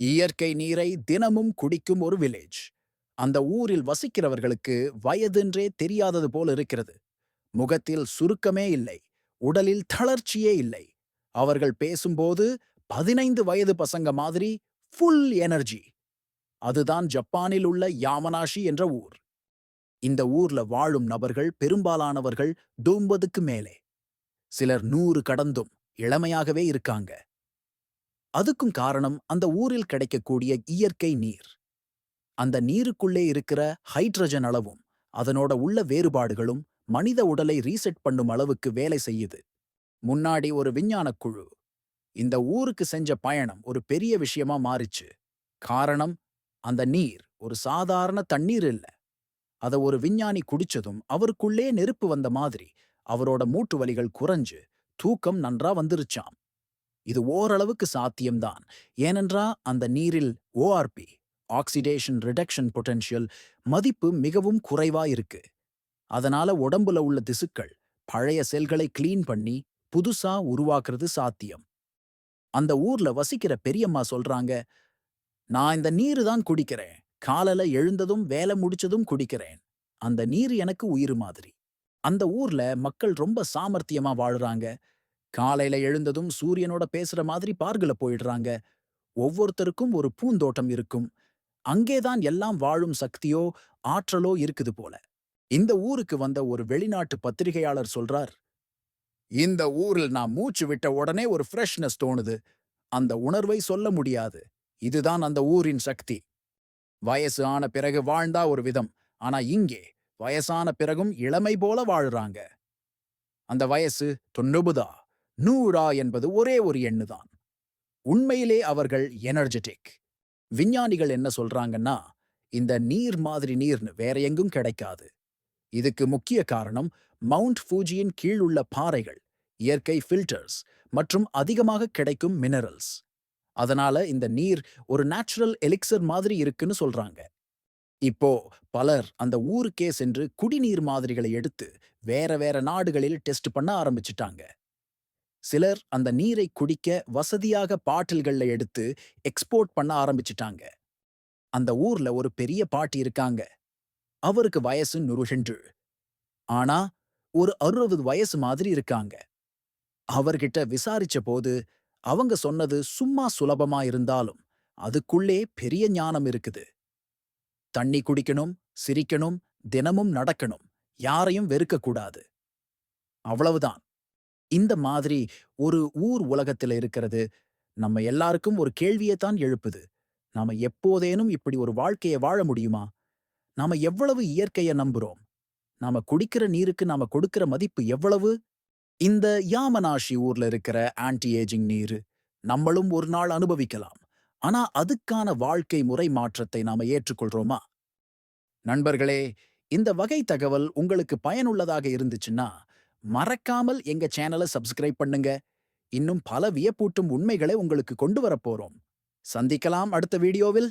இயற்கை நீரை தினமும் குடிக்கும் ஒரு வில்லேஜ். அந்த ஊரில் வசிக்கிறவர்களுக்கு வயதென்றே தெரியாதது போல் இருக்கிறது. முகத்தில் சுருக்கமே இல்லை, உடலில் தளர்ச்சியே இல்லை. அவர்கள் பேசும்போது 15 வயது பசங்க மாதிரி ஃபுல் எனர்ஜி. அதுதான் ஜப்பானில் உள்ள யாமனாஷி என்ற ஊர். இந்த ஊர்ல வாழும் நபர்கள் பெரும்பாலானவர்கள் 50க்கு மேலே. சிலர் 100 கடந்தும் இளமையாகவே இருக்காங்க. அதுக்கும் காரணம் அந்த ஊரில் கிடைக்கக்கூடிய இயற்கை நீர். அந்த நீருக்குள்ளே இருக்கிற ஹைட்ரஜன் அளவும் அதனோட உள்ள வேறுபாடுகளும் மனித உடலை ரீசெட் பண்ணும் அளவுக்கு வேலை செய்யுது. முன்னாடி ஒரு விஞ்ஞானக் குழு இந்த ஊருக்கு செஞ்ச பயணம் ஒரு பெரிய விஷயமா மாறிச்சு. காரணம், அந்த நீர் ஒரு சாதாரண தண்ணீர் இல்ல. அத ஒரு விஞ்ஞானி குடிச்சதும் அவருக்குள்ளே நெருப்பு வந்த மாதிரி அவரோட மூட்டு வலிகள் குறைஞ்சு தூக்கம் நன்றா வந்துருச்சாம். இது ஓரளவுக்கு சாத்தியம்தான். ஏனென்றா அந்த நீரில் ஓஆர்பி, ஆக்சிடேஷன் ரிடக்ஷன் பொட்டென்ஷியல் மதிப்பு மிகவும் குறைவா இருக்கு. அதனால உடம்புல உள்ள திசுக்கள் பழைய செல்களை கிளீன் பண்ணி புதுசா உருவாக்குறது சாத்தியம். அந்த ஊர்ல வசிக்கிற பெரியம்மா சொல்றாங்க, நான் இந்த நீரு தான் குடிக்கிறேன். காலைல எழுந்ததும் வேலை முடிச்சதும் குடிக்கிறேன். அந்த நீர் எனக்கு உயிர் மாதிரி. அந்த ஊர்ல மக்கள் ரொம்ப சாமர்த்தியமா வாழுறாங்க. காலையில எழுந்ததும் சூரியனோட பேசுற மாதிரி பார்க்குல போயிடுறாங்க. ஒவ்வொருத்தருக்கும் ஒரு பூந்தோட்டம் இருக்கும். அங்கேதான் எல்லாம் வாழும் சக்தியோ, ஆற்றலோ இருக்குது போல. இந்த ஊருக்கு வந்த ஒரு வெளிநாட்டு பத்திரிகையாளர் சொல்றார், இந்த ஊரில் நான் மூச்சு விட்ட உடனே ஒரு ஃப்ரெஷ்னஸ் தோணுது. அந்த உணர்வை சொல்ல முடியாது. இதுதான் அந்த ஊரின் சக்தி. வயசு ஆன பிறகு வாழ்ந்தா ஒரு விதம். ஆனா இங்கே வயசான பிறகும் இளமை போல வாழுறாங்க. அந்த வயசு 90 100 என்பது ஒரே ஒரு எண்ணுதான். உண்மையிலே அவர்கள் எனர்ஜெட்டிக். விஞ்ஞானிகள் என்ன சொல்றாங்கன்னா, இந்த நீர் மாதிரி நீர்னு வேற எங்கும் கிடைக்காது. இதுக்கு முக்கிய காரணம் மவுண்ட் ஃபூஜியின் கீழ் உள்ள பாறைகள், இயற்கை ஃபில்டர்ஸ் மற்றும் அதிகமாக கிடைக்கும் மினரல்ஸ். அதனால இந்த நீர் ஒரு நேச்சுரல் எலிக்சர் மாதிரி இருக்குன்னு சொல்றாங்க. இப்போ பலர் அந்த ஊருக்கே சென்று குடிநீர் மாதிரிகளை எடுத்து வேற வேற நாடுகளில் டெஸ்ட் பண்ண ஆரம்பிச்சிட்டாங்க. சிலர் அந்த நீரை குடிக்க வசதியாக பாட்டில்கள்ல எடுத்து எக்ஸ்போர்ட் பண்ண ஆரம்பிச்சிட்டாங்க. அந்த ஊர்ல ஒரு பெரிய பாட்டி இருக்காங்க. அவருக்கு வயசு 102. ஆனா ஒரு 60 வயசு மாதிரி இருக்காங்க. அவர்கிட்ட விசாரிச்ச போது அவங்க சொன்னது சும்மா சுலபமா இருந்தாலும் அதுக்குள்ளே பெரிய ஞானம் இருக்குது. தண்ணி குடிக்கணும், சிரிக்கணும், தினமும் நடக்கணும், யாரையும் வெறுக்கக்கூடாது. அவ்வளவுதான். இந்த மாதிரி ஒரு ஊர் உலகத்துல இருக்கிறது நம்ம எல்லாருக்கும் ஒரு கேள்வியைத்தான் எழுப்புது. நாம எப்போதேனும் இப்படி ஒரு வாழ்க்கைய வாழ முடியுமா? நாம எவ்வளவு இயற்கைய நம்புறோம்? நாம குடிக்கிற நீருக்கு நாம கொடுக்கிற மதிப்பு எவ்வளவு? இந்த யாமனாஷி ஊர்ல இருக்கிற ஆன்டி ஏஜிங் நீரு நம்மளும் ஒரு நாள் அனுபவிக்கலாம். ஆனா அதுக்கான வாழ்க்கை முறை மாற்றத்தை நாம ஏற்றுக்கொள்றோமா? நண்பர்களே, இந்த வகை தகவல் உங்களுக்கு பயனுள்ளதாக இருந்துச்சுன்னா, மறக்காமல் எங்க சேனலை சப்ஸ்கிரைப் பண்ணுங்க. இன்னும் பல வியப்பூட்டும் உண்மைகளை உங்களுக்கு கொண்டு வரப்போறோம். சந்திக்கலாம் அடுத்த வீடியோவில்.